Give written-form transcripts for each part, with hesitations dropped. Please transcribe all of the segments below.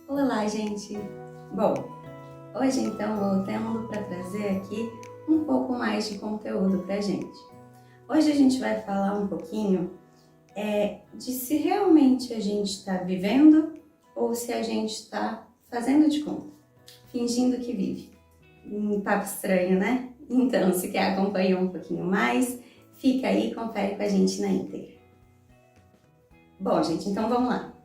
Olá, gente! Bom, hoje então voltando para trazer aqui um pouco mais de conteúdo pra gente. Hoje a gente vai falar um pouquinho de se realmente a gente está vivendo ou se a gente está fazendo de conta, fingindo que vive. Um papo estranho, né? Então, se quer acompanhar um pouquinho mais, fica aí e confere com a gente na íntegra. Bom, gente, então vamos lá.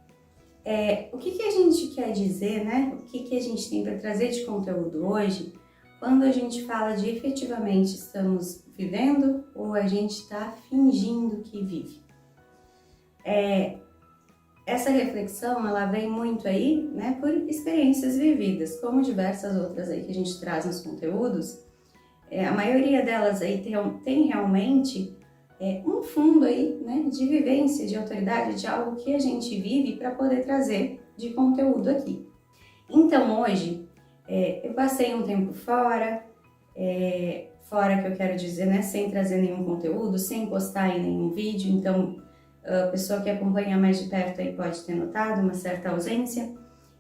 O que a gente quer dizer, né? O que a gente tem para trazer de conteúdo hoje quando a gente fala de efetivamente estamos vivendo ou a gente está fingindo que vive? Essa reflexão, ela vem muito aí, né, por experiências vividas, como diversas outras aí que a gente traz nos conteúdos. A maioria delas aí tem realmente um fundo aí, né, de vivência, de autoridade, de algo que a gente vive para poder trazer de conteúdo aqui. Então hoje, eu passei um tempo fora que eu quero dizer, né, sem trazer nenhum conteúdo, sem postar em nenhum vídeo, então a pessoa que acompanha mais de perto aí pode ter notado uma certa ausência.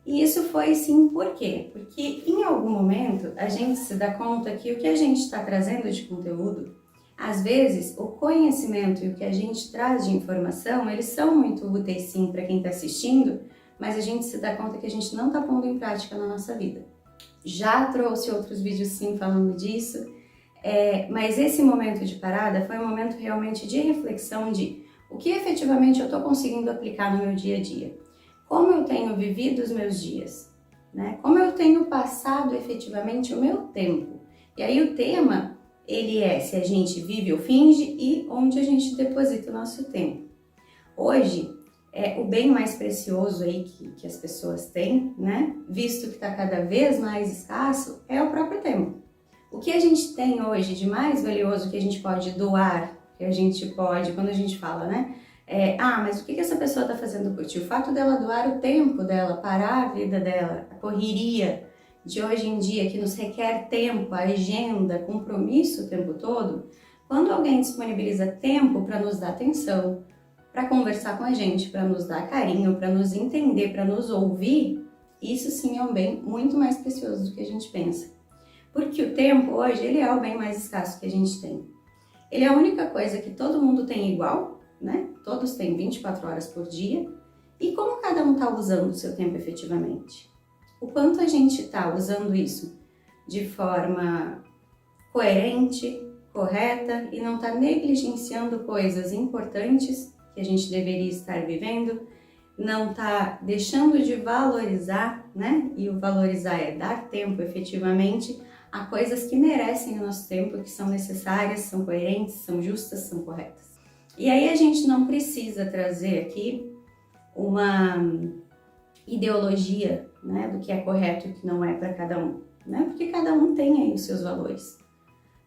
E isso foi sim, por quê? Porque em algum momento a gente se dá conta que o que a gente está trazendo de conteúdo, às vezes o conhecimento e o que a gente traz de informação, eles são muito úteis sim para quem está assistindo, mas a gente se dá conta que a gente não está pondo em prática na nossa vida. Já trouxe outros vídeos sim falando disso, mas esse momento de parada foi um momento realmente de reflexão de o que efetivamente eu estou conseguindo aplicar no meu dia a dia. Como eu tenho vivido os meus dias, né? Como eu tenho passado efetivamente o meu tempo. E aí o tema, ele é se a gente vive ou finge e onde a gente deposita o nosso tempo. Hoje, o bem mais precioso aí que as pessoas têm, né? Visto que está cada vez mais escasso, é o próprio tempo. O que a gente tem hoje de mais valioso que a gente pode doar, que a gente pode, quando a gente fala, né? Mas o que essa pessoa está fazendo por ti? O fato dela doar o tempo dela, parar a vida dela, a correria de hoje em dia que nos requer tempo, a agenda, compromisso o tempo todo, quando alguém disponibiliza tempo para nos dar atenção, para conversar com a gente, para nos dar carinho, para nos entender, para nos ouvir, isso sim é um bem muito mais precioso do que a gente pensa. Porque o tempo hoje, ele é o bem mais escasso que a gente tem. Ele é a única coisa que todo mundo tem igual, né? Todos têm 24 horas por dia. E como cada um está usando o seu tempo efetivamente? O quanto a gente está usando isso de forma coerente, correta e não está negligenciando coisas importantes que a gente deveria estar vivendo, não está deixando de valorizar, né? E o valorizar é dar tempo efetivamente a coisas que merecem o nosso tempo, que são necessárias, são coerentes, são justas, são corretas. E aí a gente não precisa trazer aqui uma ideologia, né, do que é correto e o que não é para cada um, né? Porque cada um tem aí os seus valores.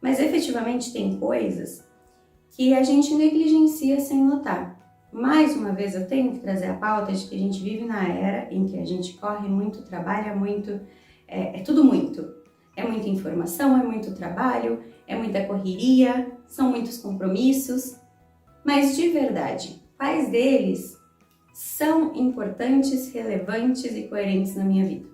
Mas efetivamente tem coisas que a gente negligencia sem notar. Mais uma vez eu tenho que trazer a pauta de que a gente vive na era em que a gente corre muito, trabalha muito, é tudo muito. É muita informação, é muito trabalho, é muita correria, são muitos compromissos. Mas de verdade, quais deles são importantes, relevantes e coerentes na minha vida?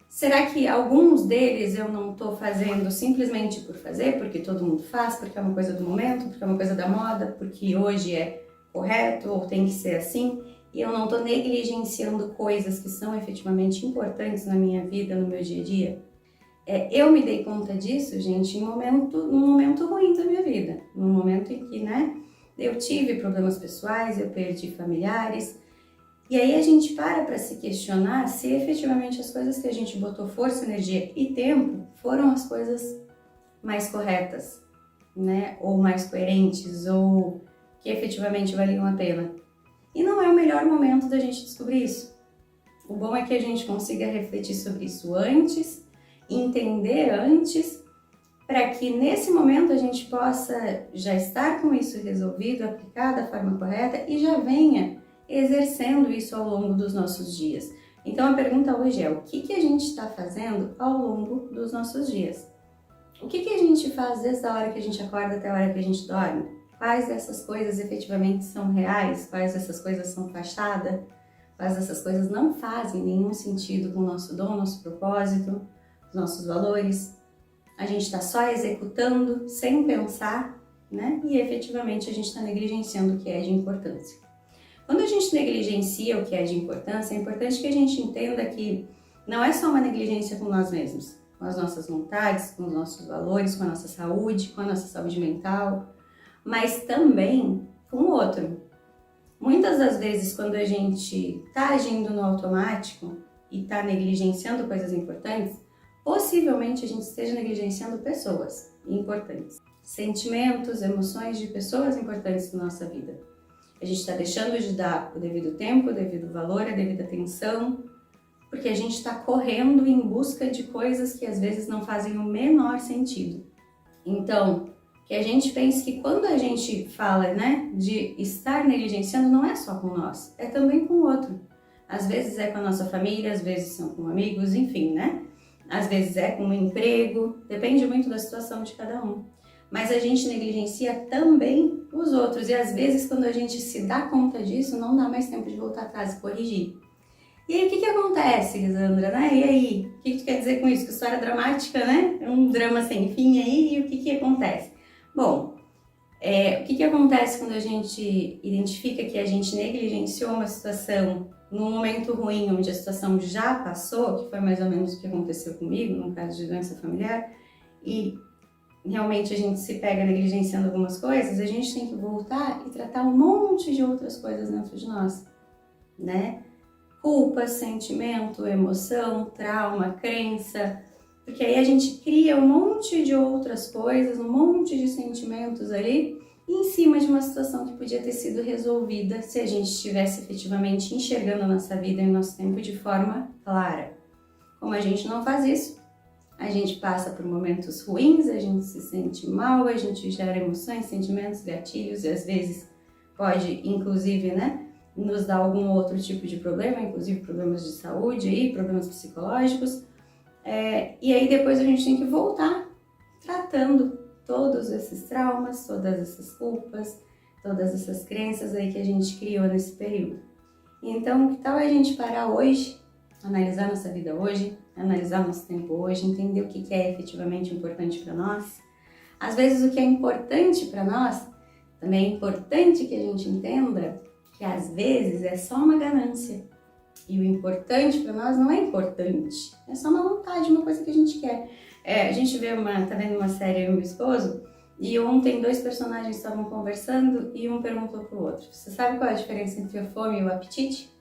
Será que alguns deles eu não estou fazendo simplesmente por fazer, porque todo mundo faz, porque é uma coisa do momento, porque é uma coisa da moda, porque hoje é correto ou tem que ser assim, e eu não estou negligenciando coisas que são efetivamente importantes na minha vida, no meu dia a dia? Eu me dei conta disso, gente, num momento ruim da minha vida, num momento em que, né, eu tive problemas pessoais, eu perdi familiares, e aí a gente para se questionar se efetivamente as coisas que a gente botou força, energia e tempo foram as coisas mais corretas, né, ou mais coerentes, ou que efetivamente valiam a pena. E não é o melhor momento da gente descobrir isso. O bom é que a gente consiga refletir sobre isso antes, entender antes, para que nesse momento a gente possa já estar com isso resolvido, aplicar da forma correta e já venha exercendo isso ao longo dos nossos dias. Então a pergunta hoje é: o que a gente está fazendo ao longo dos nossos dias? O que a gente faz desde a hora que a gente acorda até a hora que a gente dorme? Quais dessas coisas efetivamente são reais? Quais dessas coisas são fachada? Quase essas coisas não fazem nenhum sentido com o nosso dom, nosso propósito, os nossos valores. A gente está só executando sem pensar, né? E efetivamente a gente está negligenciando o que é de importância. Quando a gente negligencia o que é de importância, é importante que a gente entenda que não é só uma negligência com nós mesmos, com as nossas vontades, com os nossos valores, com a nossa saúde mental, mas também com o outro. Muitas das vezes, quando a gente está agindo no automático e está negligenciando coisas importantes, possivelmente a gente esteja negligenciando pessoas importantes. Sentimentos, emoções de pessoas importantes na nossa vida. A gente está deixando de dar o devido tempo, o devido valor, a devida atenção, porque a gente está correndo em busca de coisas que às vezes não fazem o menor sentido. Então, que a gente pense que quando a gente fala, né, de estar negligenciando, não é só com nós, é também com o outro. Às vezes é com a nossa família, às vezes são com amigos, enfim, né? Às vezes é com o emprego, depende muito da situação de cada um. Mas a gente negligencia também os outros e às vezes quando a gente se dá conta disso, não dá mais tempo de voltar atrás e corrigir. E aí o que acontece, Lisandra, né? E aí, o que tu quer dizer com isso? Que história dramática, né? É um drama sem fim aí, e o que acontece? Bom, o que acontece quando a gente identifica que a gente negligenciou uma situação num momento ruim, onde a situação já passou, que foi mais ou menos o que aconteceu comigo, no caso de doença familiar, e realmente a gente se pega negligenciando algumas coisas, a gente tem que voltar e tratar um monte de outras coisas dentro de nós, né? Culpa, sentimento, emoção, trauma, crença, porque aí a gente cria um monte de outras coisas, um monte de sentimentos ali, em cima de uma situação que podia ter sido resolvida se a gente estivesse efetivamente enxergando a nossa vida e o nosso tempo de forma clara. Como a gente não faz isso, a gente passa por momentos ruins, a gente se sente mal, a gente gera emoções, sentimentos, gatilhos e às vezes pode, inclusive, né, nos dar algum outro tipo de problema, inclusive problemas de saúde, aí, problemas psicológicos. E aí depois a gente tem que voltar tratando todos esses traumas, todas essas culpas, todas essas crenças aí que a gente criou nesse período. Então, que tal a gente parar hoje, analisar nossa vida hoje, analisar nosso tempo hoje, entender o que é efetivamente importante para nós? Às vezes o que é importante para nós, também é importante que a gente entenda que às vezes é só uma ganância. E o importante para nós não é importante, é só uma vontade, uma coisa que a gente quer. A gente tá vendo uma série, eu e meu esposo, e ontem 2 personagens estavam conversando e um perguntou pro outro: você sabe qual é a diferença entre a fome e o apetite?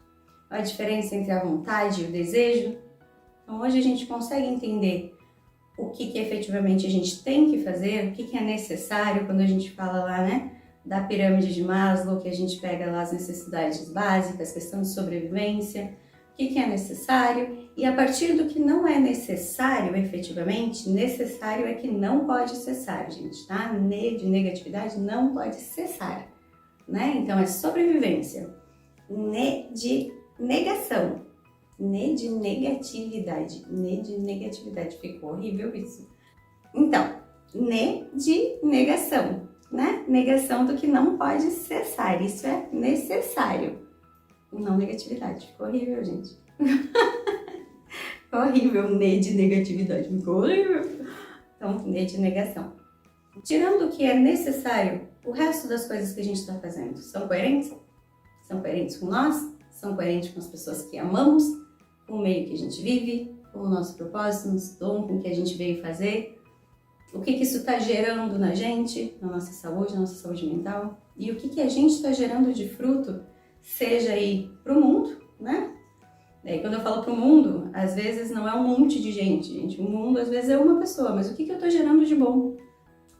Qual é a diferença entre a vontade e o desejo? Então hoje a gente consegue entender o que efetivamente a gente tem que fazer, o que é necessário quando a gente fala lá, né, da pirâmide de Maslow, que a gente pega lá as necessidades básicas, questão de sobrevivência, o que é necessário, e a partir do que não é necessário, efetivamente, necessário é que não pode cessar, gente, tá? De negatividade não pode cessar, né? Então é sobrevivência, de negação, de negatividade, de negatividade, ficou horrível isso. Então, de negação, né? Negação do que não pode cessar, isso é necessário. Não negatividade, ficou horrível, gente. Ficou horrível, de negatividade, ficou horrível. Então, de negação. Tirando o que é necessário, o resto das coisas que a gente está fazendo são coerentes? São coerentes com nós? São coerentes com as pessoas que amamos? Com o meio que a gente vive? Com o nosso propósito, nosso dom, com o que a gente veio fazer? O que isso está gerando na gente, na nossa saúde mental? E o que a gente está gerando de fruto, seja aí para o mundo, né? E quando eu falo para o mundo, às vezes não é um monte de gente. O mundo às vezes é uma pessoa, mas o que eu estou gerando de bom?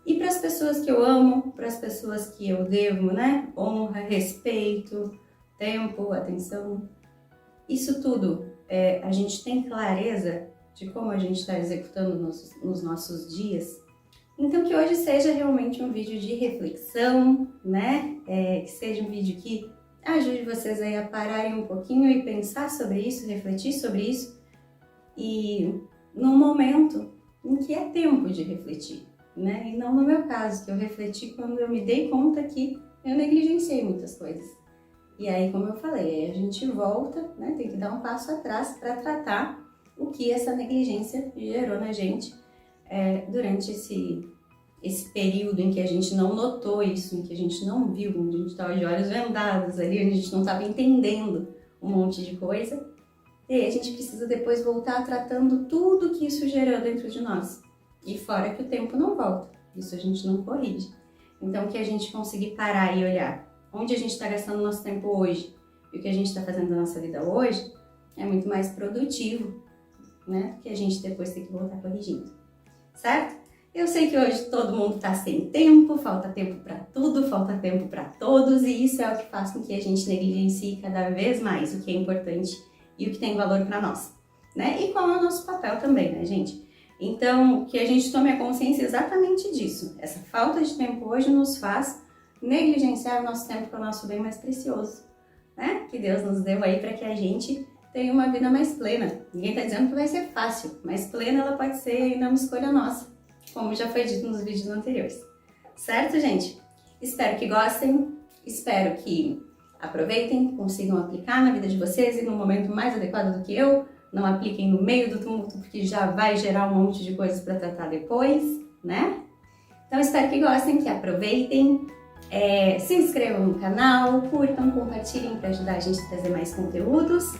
E para as pessoas que eu amo, para as pessoas que eu devo, né? Honra, respeito, tempo, atenção. Isso tudo, a gente tem clareza de como a gente está executando nos nossos dias. Então que hoje seja realmente um vídeo de reflexão, né? Que seja um vídeo que ajude vocês aí a pararem um pouquinho e pensar sobre isso, refletir sobre isso. E num momento em que é tempo de refletir, né? E não no meu caso, que eu refleti quando eu me dei conta que eu negligenciei muitas coisas. E aí, como eu falei, aí a gente volta, né? Tem que dar um passo atrás para tratar o que essa negligência gerou na gente durante esse período em que a gente não notou isso, em que a gente não viu, onde a gente estava de olhos vendados ali, onde a gente não estava entendendo um monte de coisa. E aí a gente precisa depois voltar tratando tudo que isso gerou dentro de nós. E fora que o tempo não volta, isso a gente não corrige. Então, que a gente conseguir parar e olhar onde a gente está gastando nosso tempo hoje e o que a gente está fazendo na nossa vida hoje é muito mais produtivo, né? Que a gente depois tem que voltar corrigindo, certo? Eu sei que hoje todo mundo está sem tempo, falta tempo para tudo, falta tempo para todos, e isso é o que faz com que a gente negligencie cada vez mais o que é importante e o que tem valor para nós, né? E qual é o nosso papel também, né, gente? Então, que a gente tome a consciência exatamente disso. Essa falta de tempo hoje nos faz negligenciar o nosso tempo, que é o nosso bem mais precioso, né? Que Deus nos deu aí para que a gente tenha uma vida mais plena. Ninguém está dizendo que vai ser fácil, mas plena ela pode ser ainda uma escolha nossa, como já foi dito nos vídeos anteriores. Certo, gente? Espero que gostem, espero que aproveitem, consigam aplicar na vida de vocês e no momento mais adequado do que eu. Não apliquem no meio do tumulto, porque já vai gerar um monte de coisas para tratar depois, né? Então, espero que gostem, que aproveitem. Se inscrevam no canal, curtam, compartilhem para ajudar a gente a trazer mais conteúdos.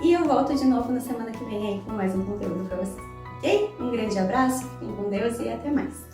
E eu volto de novo na semana que vem aí com mais um conteúdo para vocês, ok? Um grande abraço, fiquem com Deus e até mais!